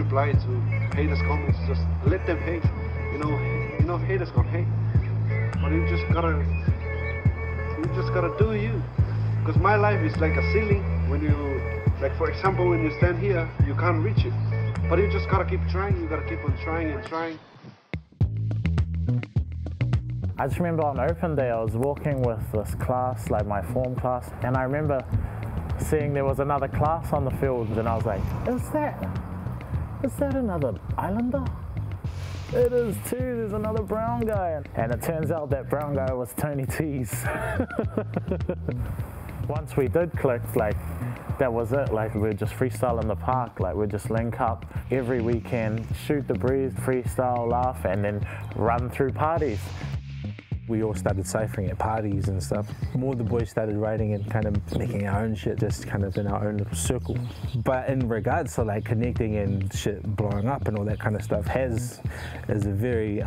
reply to haters' comments. Just let them hate. You know, haters gonna hate. But you just gotta do you. Because my life is like a ceiling. When you, like for example, when you stand here, you can't reach it. But you just gotta keep trying. You gotta keep on trying and trying. I just remember on open day, I was walking with this class, like my form class, and I remember seeing there was another class on the field, and I was like, is that another Islander? It is too, there's another brown guy. And it turns out that brown guy was Tony T's. Once we did click, like, that was it. Like, we'd just freestyle in the park. Like, we'd just link up every weekend, shoot the breeze, freestyle, laugh, and then run through parties. We all started ciphering at parties and stuff. More of the boys started writing and kind of making our own shit, just kind of in our own little circle. But in regards to like connecting and shit blowing up and all that kind of stuff, is a very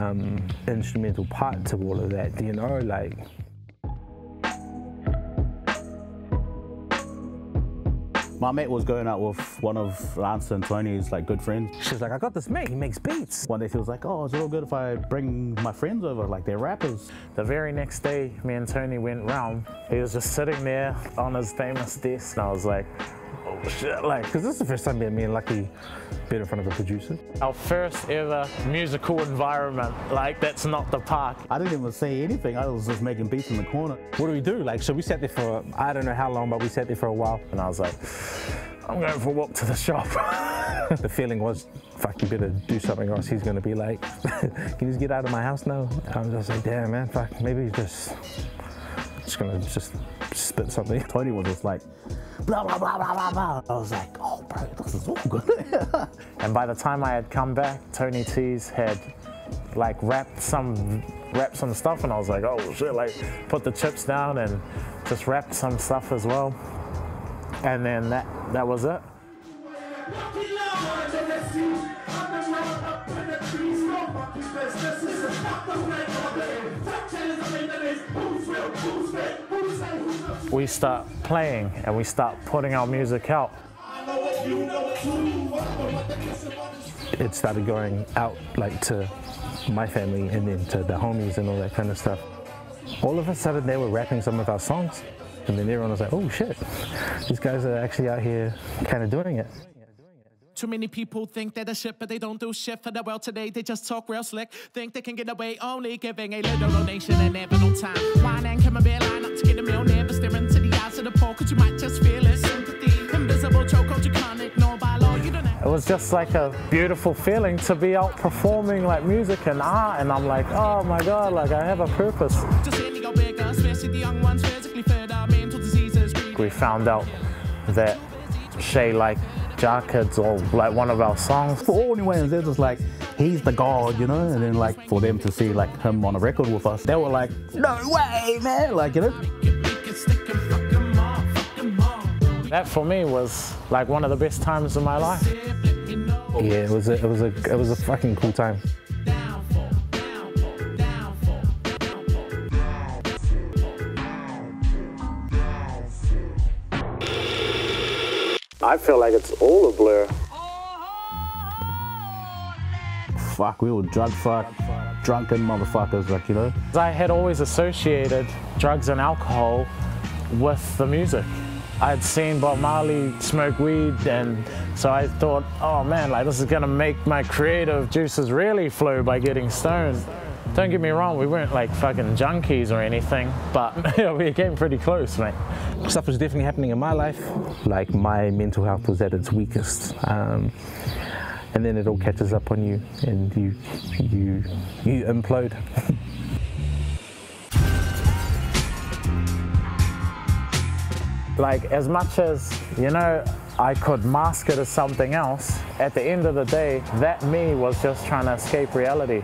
instrumental part to all of that, you know, like. My mate was going out with one of Lance and Tony's like good friends. She's like, I got this mate, he makes beats. One day she was like, oh, is it all good if I bring my friends over, like they're rappers? The very next day, me and Tony went round. He was just sitting there on his famous desk, and I was like, oh shit, like. Because this is the first time me and Lucky been in front of a producer. Our first ever musical environment, like that's not the park. I didn't even say anything, I was just making beats in the corner. What do we do? Like, so we sat there for, I don't know how long, but we sat there for a while. And I was like, I'm going for a walk to the shop. The feeling was, fuck, you better do something or else he's gonna be like, can you just get out of my house now? And I'm just like, damn man, fuck, maybe just gonna just spit something. Tony was just like, blah, blah, blah, blah, blah, blah. I was like, oh bro, this is all good. And by the time I had come back, Tony T's had like rapped some stuff, and I was like, oh shit, like put the chips down and just rapped some stuff as well. And then that was it. We start playing and we start putting our music out. It started going out like to my family and then to the homies and all that kind of stuff. All of a sudden they were rapping some of our songs. And then everyone was like, oh shit, these guys are actually out here kind of doing it. Too many people think they're the shit, but they don't do shit for the world today. They just talk real slick, think they can get away only giving a little donation and never no time. Wine and camembert line up to get a meal, never stare into the eyes of the poor, cause you might just feel it. Sympathy, invisible chokehold, you can't ignore by law, you don't have. It was just like a beautiful feeling to be out performing like music and art, and I'm like, oh my god, like I have a purpose. Just hear me go bigger, especially the young ones physically fit, mental diseases. We found out that Shay liked Jar Kids, or like one of our songs. For all Niueans, they're just like, he's the god, you know? And then like for them to see like him on a record with us, they were like, no way, man, like, you know? That for me was like one of the best times of my life. Yeah, it was a fucking cool time. I feel like it's all a blur. Fuck, we were drunken motherfuckers, like, you know? I had always associated drugs and alcohol with the music. I'd seen Bob Marley smoke weed, and so I thought, oh man, like this is gonna make my creative juices really flow by getting stoned. Don't get me wrong, we weren't like fucking junkies or anything, but we came pretty close, mate. Stuff was definitely happening in my life. Like my mental health was at its weakest. And then it all catches up on you and you implode. Like as much as, you know, I could mask it as something else, at the end of the day, that me was just trying to escape reality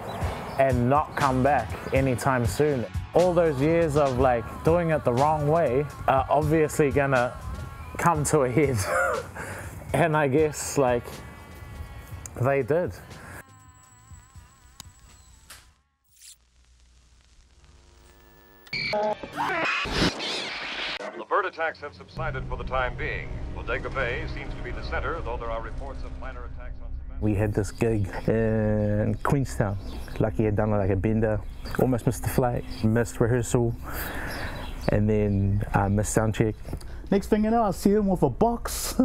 and not come back anytime soon. All those years of like doing it the wrong way are obviously gonna come to a head. And I guess like they did. The bird attacks have subsided for the time being. Bodega Bay seems to be the center, though there are reports of minor attacks on some We had this gig in Queenstown. Lucky had done like a bender, almost missed the flight, missed rehearsal, and then missed sound check. Next thing you know, I see him with a box.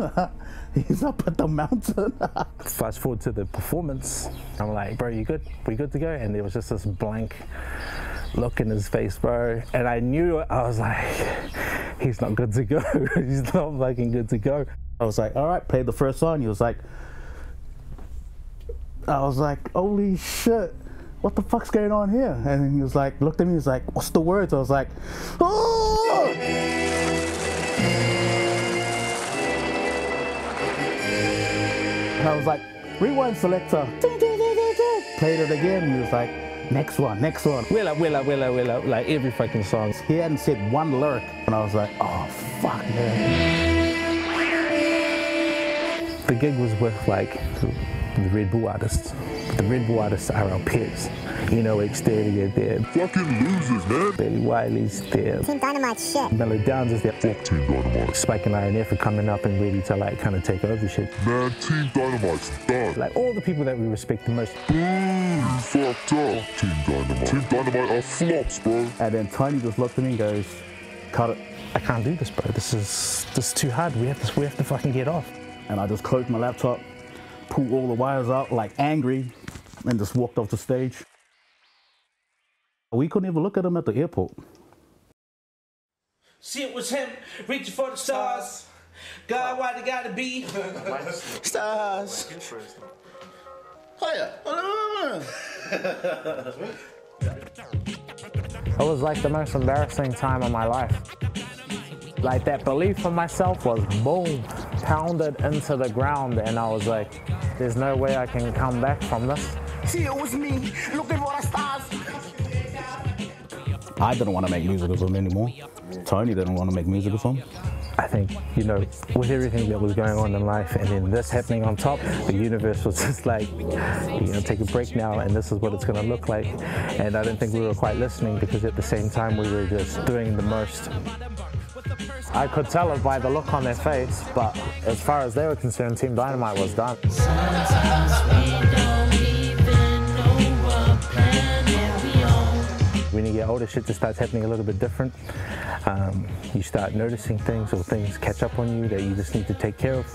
He's up at the mountain. Fast forward to the performance. I'm like, bro, you good? We good to go? And there was just this blank look in his face, bro. And I knew it. I was like, he's not good to go. He's not fucking good to go. I was like, all right, play the first song. He was like, I was like, holy shit, what the fuck's going on here? And he was like, looked at me, he was like, what's the words? I was like, oh! And I was like, rewind selector. Played it again, he was like, next one, next one. Willa, like every fucking song. He hadn't said one lyric. And I was like, oh, fuck, man. The gig was with like the Red Bull artists. The Red Bull artists are our peers. You know, Exterior there. Fucking losers, man. Billy Wiley's there. Team Dynamite shit. Mellow Downs is there. Fuck Team Dynamite. Spike and INF are coming up and ready to like kind of take over shit. Man, Team Dynamite's done. Like all the people that we respect the most. You fucked up. Team Dynamite. Team Dynamite are flops, bro. And then Tony just looked at me and goes, cut it. I can't do this, bro. This is too hard. We have to fucking get off. And I just closed my laptop, pulled all the wires out, like angry, and just walked off the stage. We couldn't even look at him at the airport. See, it was him reaching for the stars. God, why they gotta be stars? It was like the most embarrassing time of my life. Like that belief in myself was boom, pounded into the ground, and I was like, there's no way I can come back from this. See, it was me looking for the stars. I didn't want to make music with him anymore. Tony didn't want to make music with him. I think, you know, with everything that was going on in life and then this happening on top, the universe was just like, you know, take a break now and this is what it's going to look like. And I don't think we were quite listening because at the same time we were just doing the most. I could tell it by the look on their face, but as far as they were concerned, Team Dynamite was done. When you get older, shit just starts happening a little bit different. You start noticing things or things catch up on you that you just need to take care of.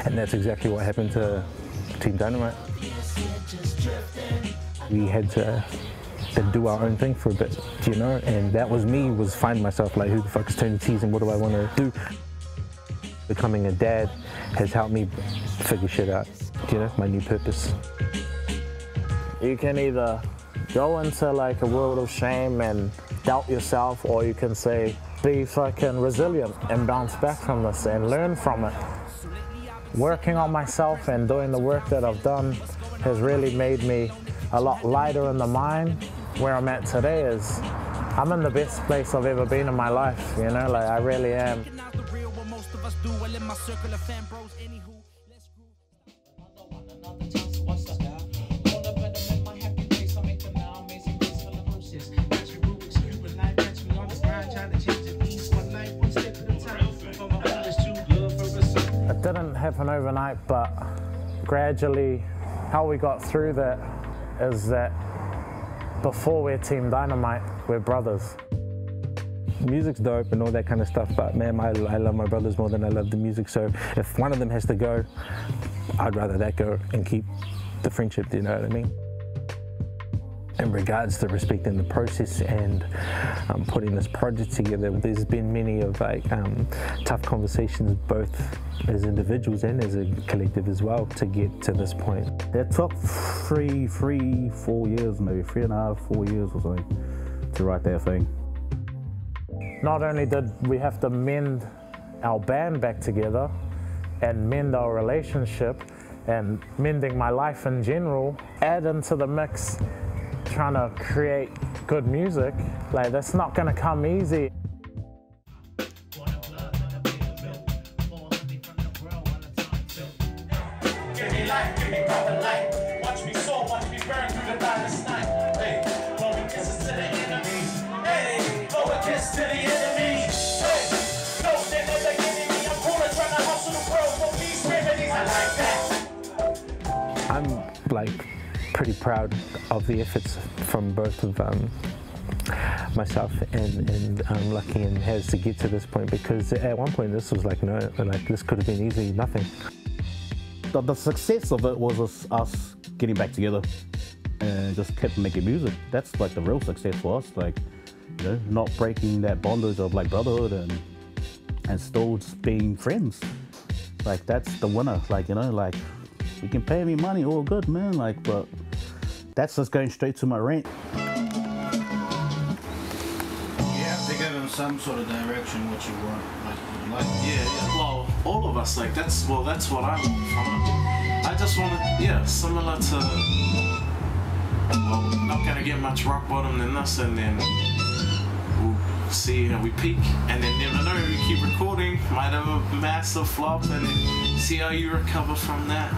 And that's exactly what happened to Team Dynamite. We had to do our own thing for a bit, you know, and that was me, was finding myself like, who the fuck is Tony T's and what do I want to do? Becoming a dad has helped me figure shit out, you know, my new purpose. You can either go into like a world of shame and doubt yourself, or you can say, be fucking resilient and bounce back from this and learn from it. Working on myself and doing the work that I've done has really made me a lot lighter in the mind. Where I'm at today is I'm in the best place I've ever been in my life, you know, like I really am. It didn't happen overnight, but gradually how we got through that is that before we're Team Dynamite, we're brothers. Music's dope and all that kind of stuff, but man, I love my brothers more than I love the music, so if one of them has to go, I'd rather that go and keep the friendship, do you know what I mean? In regards to respecting the process and putting this project together, there's been many of like tough conversations, both as individuals and as a collective as well, to get to this point. It took 4 years, maybe 3.5, 4 years or something, to write that thing. Not only did we have to mend our band back together and mend our relationship and mending my life in general, add into the mix trying to create good music, like that's not gonna come easy. I'm like pretty proud of the efforts from both of myself and Lucky and Has to get to this point, because at one point this was like, no, like this could have been easily nothing. The success of it was us getting back together and just kept making music. That's like the real success for us, like, you know, not breaking that bondage of like brotherhood and still just being friends. Like that's the winner. Like, you know, like you can pay me money, all good, man, like, but that's just going straight to my rent. To give him some sort of direction what you want, like yeah, well, all of us, like that's what I want from it. I just want to, yeah, similar to, well, not gonna get much rock bottom than this, and then we'll see how we peak, and then never know, we keep recording, might have a massive flop, and then see how you recover from that.